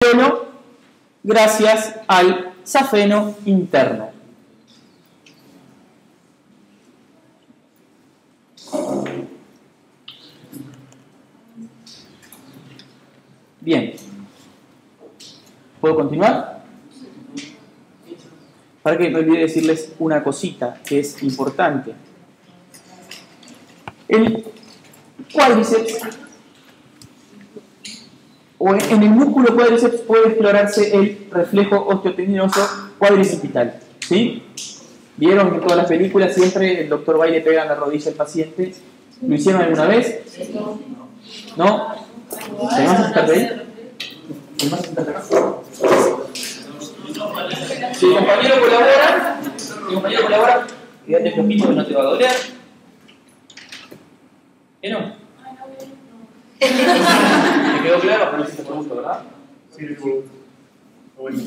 solo gracias al safeno interno. Bien. ¿Puedo continuar? Para que no olvide decirles una cosita que es importante. El cuádriceps, o en el músculo cuádriceps puede explorarse el reflejo osteotendinoso cuadricipital. ¿Sí? ¿Vieron que en todas las películas siempre el doctor va y le pega en la rodilla al paciente? ¿Lo hicieron alguna vez? ¿No? ¿Tenemos que estar de ahí? ¿Tenemos que estar de acá? Si el compañero colabora, quédate flojito que no te va a doler. ¿Qué no? ¿Me quedó claro? No hiciste por gusto, ¿verdad? Sí, por bueno.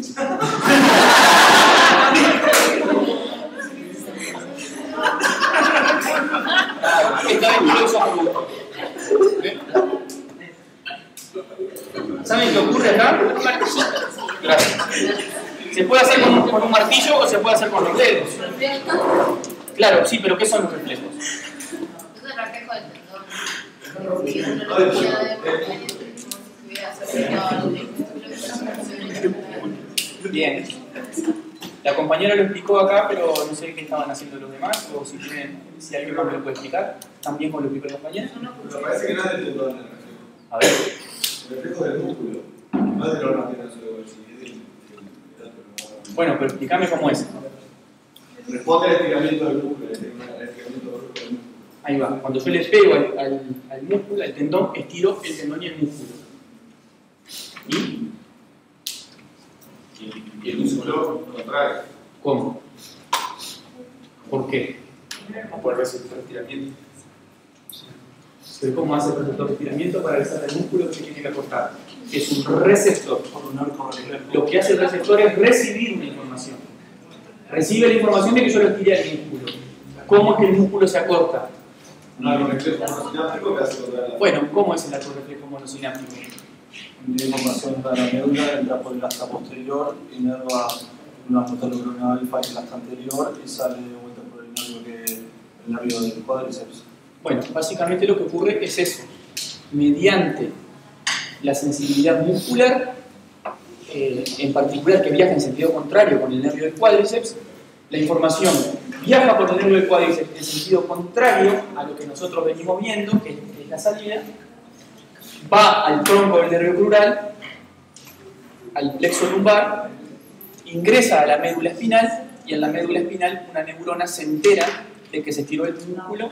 ¿Saben qué ocurre acá? Gracias. Se puede hacer con un martillo o se puede hacer con los dedos. Claro, sí, pero ¿qué son los reflejos? Es el reflejo del tendón. Bien. La compañera lo explicó acá, pero no sé qué estaban haciendo los demás, o si alguien más me lo puede explicar. ¿También como lo explicó la compañera? Pero parece que no es del tendón el reflejo. A ver. El reflejo del músculo. No es del órgano tenoso de bolsillo. Bueno, pero explícame cómo es. Responde al estiramiento del músculo. El estiramiento del músculo. Ahí va. Cuando yo le pego al músculo, al tendón, estiro el tendón y el músculo. Y el músculo contrae. ¿Cómo? ¿Por qué? Por el receptor de estiramiento. Pero ¿cómo hace el receptor de estiramiento para avisar al músculo que se tiene que acortar? Es un receptor. Lo que hace el receptor es recibir una información. Recibe la información de que yo lo estiré al músculo. ¿Cómo es que el músculo se acorta? Un arco reflejo monosináptico que hace contraer la... Bueno, ¿cómo es el arco reflejo monosináptico? La información para la médula entra por el asta posterior, inerva una fotoneurona alfa que es la asta anterior y sale de vuelta por el nervio del cuádriceps. Bueno, básicamente lo que ocurre es eso. Mediante la sensibilidad muscular, en particular que viaja en sentido contrario con el nervio del cuádriceps, la información viaja por el nervio del cuádriceps en sentido contrario a lo que nosotros venimos viendo, que es la salida, va al tronco del nervio crural, al plexo lumbar, ingresa a la médula espinal y en la médula espinal una neurona se entera de que se estiró el músculo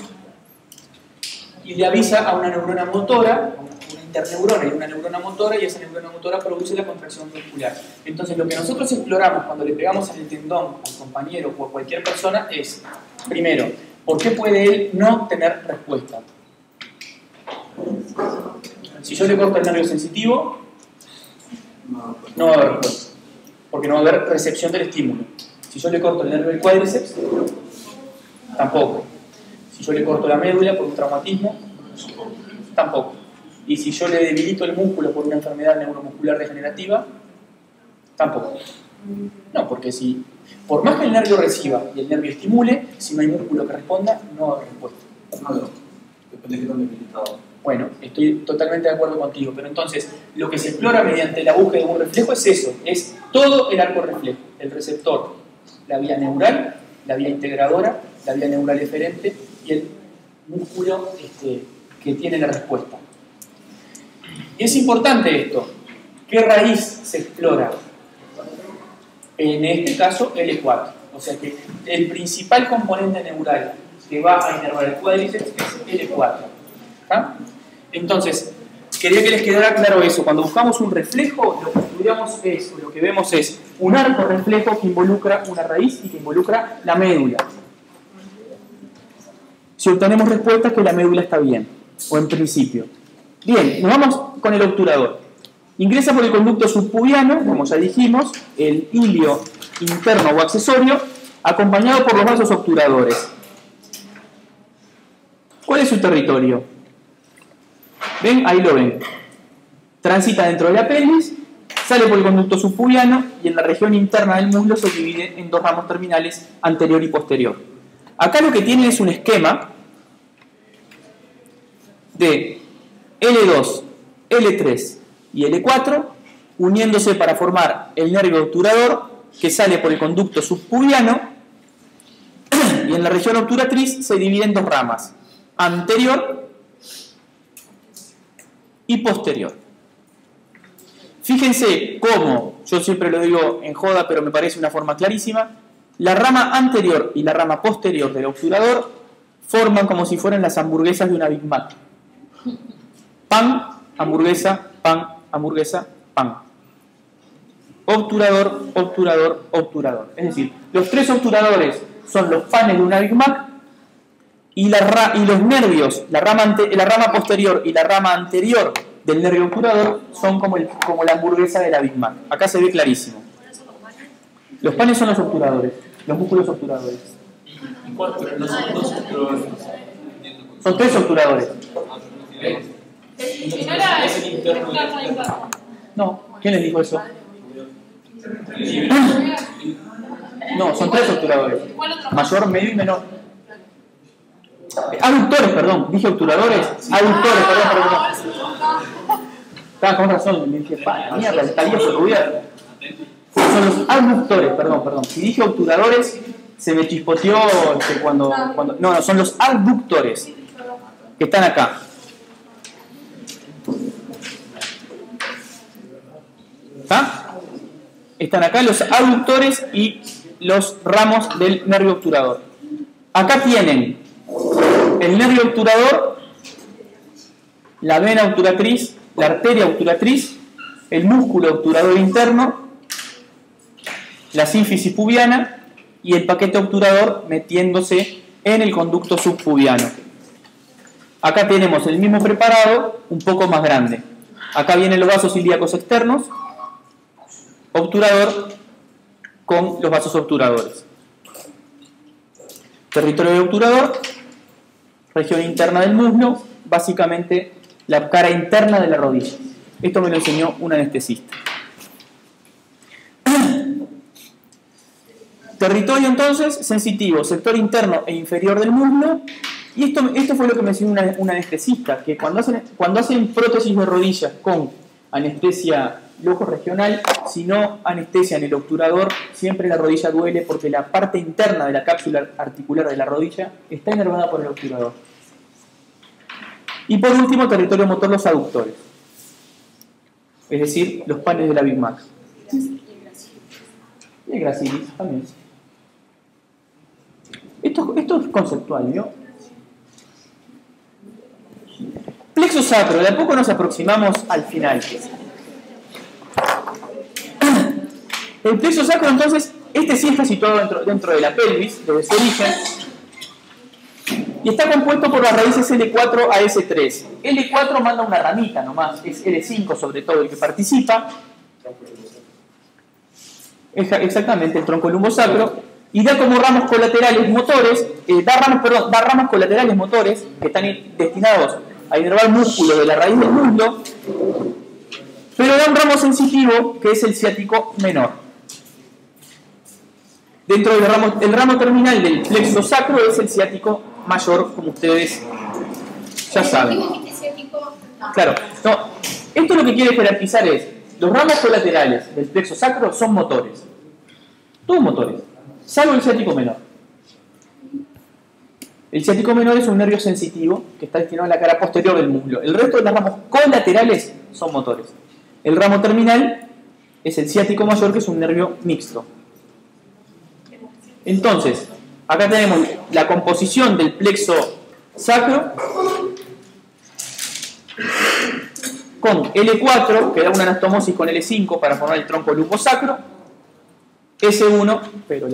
y le avisa a una neurona motora, una interneurona y una neurona motora, y esa neurona motora produce la contracción muscular. Entonces lo que nosotros exploramos cuando le pegamos en el tendón al compañero o a cualquier persona es, primero, ¿por qué puede él no tener respuesta? Si yo le corto el nervio sensitivo, no va a haber respuesta, porque no va a haber recepción del estímulo. Si yo le corto el nervio del cuádriceps, tampoco. Si yo le corto la médula por un traumatismo, tampoco. Y si yo le debilito el músculo por una enfermedad neuromuscular degenerativa, tampoco. No, porque si, por más que el nervio reciba y el nervio estimule, si no hay músculo que responda, no va a haber respuesta. No, depende de qué tan debilitado. Bueno, estoy totalmente de acuerdo contigo, pero entonces lo que se explora mediante la búsqueda de un reflejo es eso, es todo el arco reflejo, el receptor, la vía neural, la vía integradora, la vía neural eferente y el músculo que tiene la respuesta. Y es importante esto, ¿qué raíz se explora? En este caso, L4, o sea que el principal componente neural que va a inervar el cuádriceps es L4. ¿Ah? Entonces, quería que les quedara claro eso. Cuando buscamos un reflejo, lo que estudiamos es, o lo que vemos es un arco reflejo que involucra una raíz y que involucra la médula. Si obtenemos respuesta, que la médula está bien, o en principio. Bien, nos vamos con el obturador. Ingresa por el conducto subpubiano, como ya dijimos, el ilio interno o accesorio, acompañado por los vasos obturadores. ¿Cuál es su territorio? ¿Ven? Ahí lo ven. Transita dentro de la pelvis, sale por el conducto subpubiano y en la región interna del muslo se divide en dos ramos terminales, anterior y posterior. Acá lo que tiene es un esquema de L2, L3 y L4 uniéndose para formar el nervio obturador que sale por el conducto subpubiano y en la región obturatriz se divide en dos ramas, anterior y posterior. Fíjense cómo, yo siempre lo digo en joda, pero me parece una forma clarísima, la rama anterior y la rama posterior del obturador forman como si fueran las hamburguesas de una Big Mac. Pan, hamburguesa, pan, hamburguesa, pan. Obturador, obturador, obturador. Es decir, los tres obturadores son los panes de una Big Mac y los nervios, la rama posterior y la rama anterior del nervio obturador son como la hamburguesa de la Big Mac. Acá se ve clarísimo. Los panes son los obturadores, los músculos obturadores. ¿Y cuántos? No son dos obturadores. Son tres obturadores. Si no era externo e interno. No, ¿quién les dijo eso? No, son tres obturadores. Mayor, medio y menor. Aductores, perdón. Dije obturadores. Aductores, perdón. Estaba con razón. Me dije, mierda, estaría por gobierno. Son los abductores, perdón. Si dije obturadores, se me chispoteó cuando... No, son los abductores. Que están acá. ¿Está? Están acá los aductores y los ramos del nervio obturador. Acá tienen el nervio obturador, la vena obturatriz, la arteria obturatriz, el músculo obturador interno, la sínfisis pubiana y el paquete obturador metiéndose en el conducto subpubiano. Acá tenemos el mismo preparado, un poco más grande. Acá vienen los vasos ilíacos externos, obturador con los vasos obturadores. Territorio de obturador, región interna del muslo, básicamente la cara interna de la rodilla. Esto me lo enseñó un anestesista. Territorio entonces sensitivo, sector interno e inferior del muslo. Y esto fue lo que me enseñó un anestesista, que cuando hacen prótesis de rodillas con anestesia loco regional, si no anestesia en el obturador, siempre la rodilla duele porque la parte interna de la cápsula articular de la rodilla está inervada por el obturador. Y por último, territorio motor, los aductores. Es decir, los panes de la Big Mac. Y el gracilis también. Esto es conceptual, ¿no? Plexo sacro, de a poco nos aproximamos al final. El plexo sacro, entonces, este sí está situado dentro de la pelvis, desde su origen, y está compuesto por las raíces L4 a S3. L4 manda una ramita nomás, es L5 sobre todo el que participa. Exactamente, el tronco lumbosacro, y da como ramos colaterales motores, da ramas colaterales motores que están destinados a inervar músculos de la raíz del muslo, pero da un ramo sensitivo que es el ciático menor. Dentro del el ramo terminal del plexo sacro es el ciático mayor, como ustedes ya saben. Claro, no, esto lo que quiere jerarquizar es, los ramos colaterales del plexo sacro son motores, todos motores, salvo el ciático menor. El ciático menor es un nervio sensitivo que está destinado a la cara posterior del muslo. El resto de los ramos colaterales son motores. El ramo terminal es el ciático mayor, que es un nervio mixto. Entonces, acá tenemos la composición del plexo sacro con L4, que da una anastomosis con L5 para formar el tronco lumbosacro, S1, pero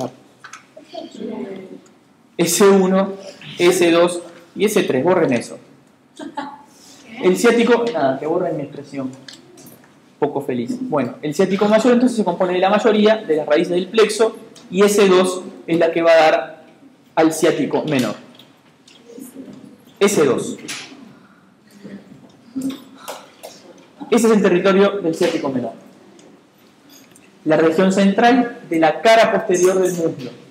S1, S2 y S3, borren eso. El ciático, nada, que borren mi expresión, poco feliz. Bueno, el ciático mayor entonces se compone de la mayoría de las raíces del plexo, y S2 es la que va a dar al ciático menor. S2. Ese es el territorio del ciático menor. la región central de la cara posterior del muslo.